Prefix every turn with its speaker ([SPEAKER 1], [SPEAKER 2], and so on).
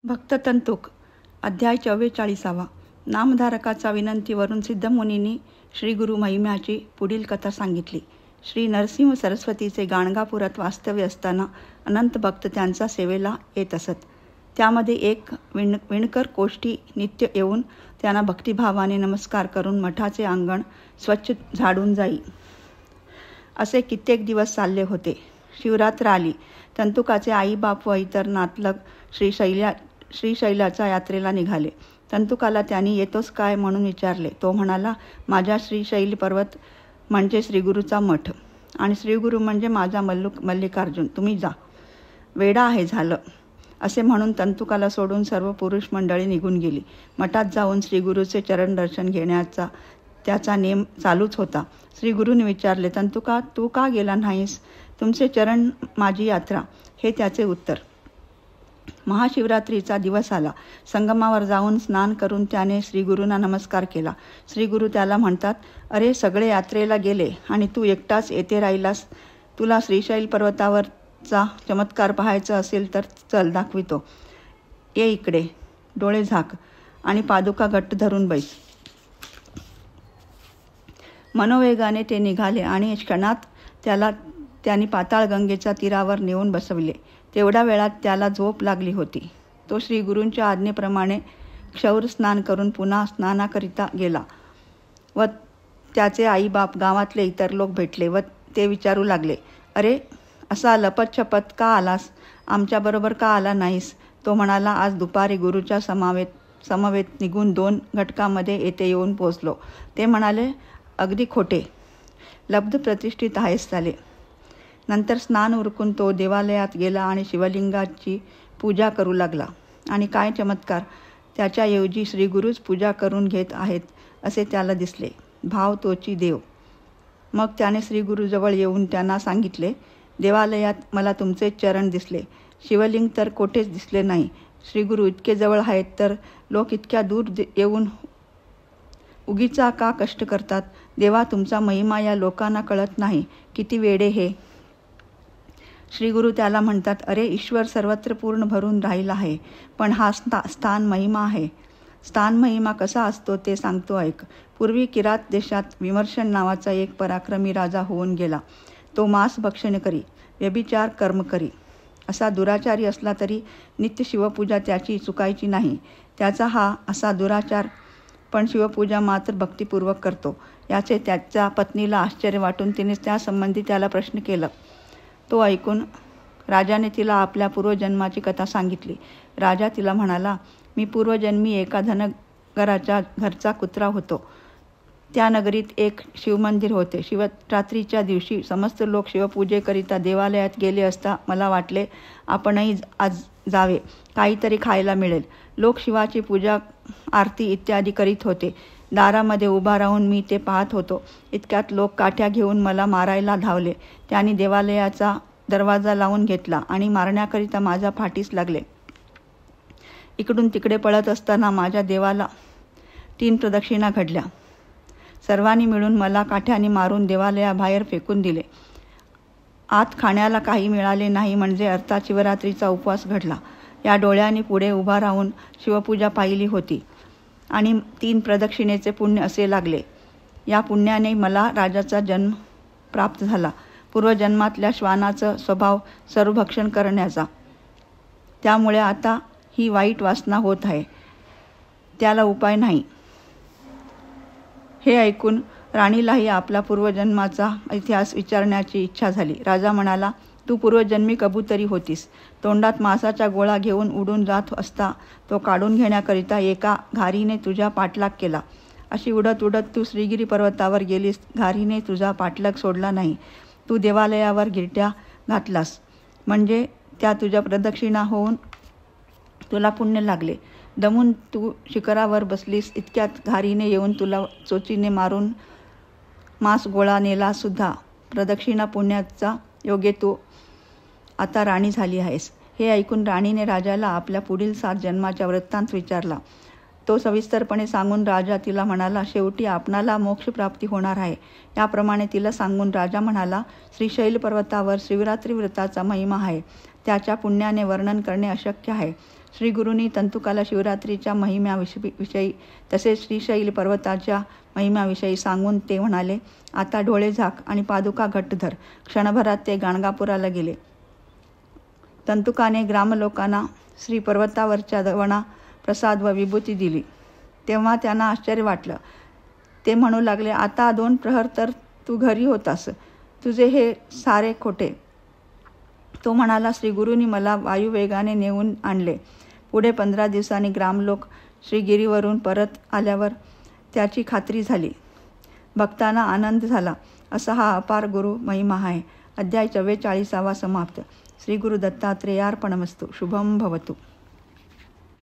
[SPEAKER 1] भक्त तंतुक अध्याय 44. नामधारकाचा विनंतीवरून सिद्धमुनींनी श्रीगुरु महिम्याची पुढील कथा सांगितली. श्री नरसिंह सरस्वतीचे गाणगापुरात वास्तव्य असताना अनंत भक्त त्यांचा सेवेला येत असत. त्यामध्ये एक विणकर कोष्टी नित्य येऊन त्यांना भक्तिभावाने नमस्कार करून मठाचे अंगण स्वच्छ झाडून जाई. असे कित्येक दिवस चालले होते. शिवरात्र आली. तंतुकाचे आईबाप व इतर नातलग श्रीशैलाच्या यात्रेला निघाले. तंतुकाला त्यांनी येतोस काय म्हणून विचारले. तो म्हणाला, माझ्या श्रीशैल पर्वत म्हणजे श्रीगुरूचा मठ आणि श्रीगुरू म्हणजे माझा मल्लिकार्जुन. तुम्ही जा. वेडा आहे झालं. असे म्हणून तंतुकाला सोडून सर्व पुरुष मंडळी निघून गेली. मठात जाऊन श्रीगुरूचे चरण दर्शन घेण्याचा त्याचा नेम चालूच होता. श्रीगुरूने विचारले, तंतुका तू का गेला नाहीस? तुमचे चरण माझी यात्रा, हे त्याचे उत्तर. महाशिवरात्रीचा दिवस आला. संगमावर जाऊन स्नान करून त्याने श्रीगुरूंना नमस्कार केला. श्रीगुरू त्याला म्हणतात, अरे सगळे यात्रेला गेले आणि तू एकटाच येथे राहिलास. तुला श्रीशैल पर्वतावरचा चमत्कार पाहायचा असेल तर चल, दाखवितो. ये इकडे, डोळे झाक आणि पादुका घट्ट धरून बैस. मनोवेगाने ते निघाले आणि क्षणात त्यांनी पाताळगंगेच्या तीरावर नेऊन बसविले. तेवढ्या वेळात त्याला झोप लागली होती. तो श्रीगुरूंच्या आज्ञेप्रमाणे क्षौर स्नान करून पुन्हा स्नानाकरिता गेला व त्याचे आईबाप गावातले इतर लोक भेटले व ते विचारू लागले, अरे असा लपतछपत का आलास? आमच्याबरोबर का आला नाहीस? तो म्हणाला, आज दुपारी गुरूच्या समवेत निघून 2 घटकामध्ये येथे येऊन पोचलो. ते म्हणाले, अगदी खोटे, लब्ध प्रतिष्ठित आहेस झाले. नंतर स्नान उरकून तो देवालयात गेला आणि शिवलिंगाची पूजा करू लागला. आणि काय चमत्कार, त्याच्याऐवजी श्रीगुरूच पूजा करून घेत आहेत असे त्याला दिसले. भाव तोची देव. मग त्याने श्रीगुरूजवळ येऊन त्यांना सांगितले, देवालयात मला तुमचे चरण दिसले, शिवलिंग तर कोठेच दिसले नाही. श्रीगुरू इतके जवळ आहेत तर लोक इतक्या दूर येऊन उगीचा का कष्ट करतात? देवा, तुमचा महिमा या लोकांना कळत नाही. किती वेडे हे. श्रीगुरू त्याला म्हणतात, अरे ईश्वर सर्वत्र पूर्ण भरून राहिला आहे, पण हा स्थान महिमा आहे. स्थान महिमा कसा असतो ते सांगतो ऐक. पूर्वी किरात देशात विमर्शन नावाचा एक पराक्रमी राजा होऊन गेला. तो मांस भक्षण करी, व्यभिचार कर्म करी. असा दुराचारी असला तरी नित्य शिवपूजा त्याची चुकायची नाही. त्याचा हा असा दुराचार, पण शिवपूजा मात्र भक्तिपूर्वक करतो. याचे त्याच्या पत्नीला आश्चर्य वाटून तिने त्यासंबंधी त्याला प्रश्न केला. तो ऐकून राजाने तिला आपल्या पूर्वजन्माची कथा सांगितली. राजा तिला म्हणाला, मी पूर्वजन्मी एका धनगराच्या घरचा कुत्रा होतो. त्या नगरीत एक शिवमंदिर होते. शिवरात्रीच्या दिवशी समस्त लोक शिवपूजेकरिता देवालयात गेले असता मला वाटले, आपणही आज जावे, काहीतरी खायला मिळेल. लोक शिवाची पूजा आरती इत्यादी करीत होते. दारामध्ये उभा राहून मी ते पाहत होतो. इतक्यात लोक काठ्या घेऊन मला मारायला धावले. त्यांनी देवालयाचा दरवाजा लावून घेतला आणि मारण्याकरिता माझ्या पाठीस लागले. इकडून तिकडे पळत असताना माझ्या देवाला 3 प्रदक्षिणा घडल्या. सर्वांनी मिळून मला काठ्याने मारून देवालयाबाहेर फेकून दिले. आत खाण्याला काही मिळाले नाही म्हणजे अर्थात शिवरात्रीचा उपवास घडला. या डोळ्यांनी पुढे उभा राहून शिवपूजा पाहिली होती आणि 3 प्रदक्षिणेचे पुण्य असे लागले. या पुण्याने मला राजाचा जन्म प्राप्त झाला. पूर्वजन्मातल्या श्वानाचा स्वभाव सर्वभक्षण करण्याचा. त्यामुळे आता ही वाईट वासना होत आहे. त्याला उपाय नाही. हे ऐकून राणीलाही आपला पूर्वजन्माचा इतिहास विचारण्याची इच्छा झाली. राजा म्हणाला, तू पूर्वजन्मी कबुतरी होतीस. तोंडात मांसाचा गोळा घेऊन उडून जात असता तो काढून घेण्याकरिता एका घारीने तुझा पाठलाग केला. अशी उडत उडत तू श्रीगिरी पर्वतावर गेलीस. घारीने तुझा पाठलाग सोडला नाही. तू देवालयावर गिरट्या घातलास म्हणजे त्या तुझ्या प्रदक्षिणा होऊन तुला पुण्य लागले. दमून तू शिखरावर बसलीस. इतक्यात घारीने येऊन तुला चोचीने मारून मांस गोळा नेला सुद्धा. प्रदक्षिणा पुण्याचा योगे तू आता राणी झाली आहेस. हे ऐकून राणीने राजाला आपल्या पुढील 7 जन्माचा वृत्तांत विचारला. तो सविस्तरपणे सांगून राजा तिला म्हणाला, शेवटी आपणाला मोक्षप्राप्ती होणार आहे. याप्रमाणे तिला सांगून राजा म्हणाला, श्रीशैल पर्वतावर शिवरात्री व्रताचा महिमा आहे. त्याच्या पुण्याने वर्णन करणे अशक्य आहे. श्री गुरूंनी तंतुकाला शिवरात्रीच्या महिम्याविषयी तसेच श्रीशैल पर्वताच्या महिम्याविषयी सांगून ते म्हणाले, आता डोळे झाक आणि पादुका घट्ट धर. क्षणभरात ते गाणगापुराला गेले. तंतुकाने ग्रामलोकांना श्री पर्वतावरच्या दवणा प्रसाद व विभूती दिली. तेव्हा त्यांना आश्चर्य वाटलं. ते म्हणू लागले, आता 2 प्रहर तर तू घरी होतास, तुझे हे सारे खोटे. तो म्हणाला, श्री गुरूंनी मला वायुवेगाने नेऊन आणले. पुढे 15 दिवसांनी ग्रामलोक श्रीगिरीवरून परत आल्यावर त्याची खात्री झाली. भक्तांना आनंद झाला. असा हा अपार गुरु महिमा आहे. अध्याय 44 समाप्त. श्री गुरु दत्तात्रेयार्पणमस्तु. शुभम भवतु.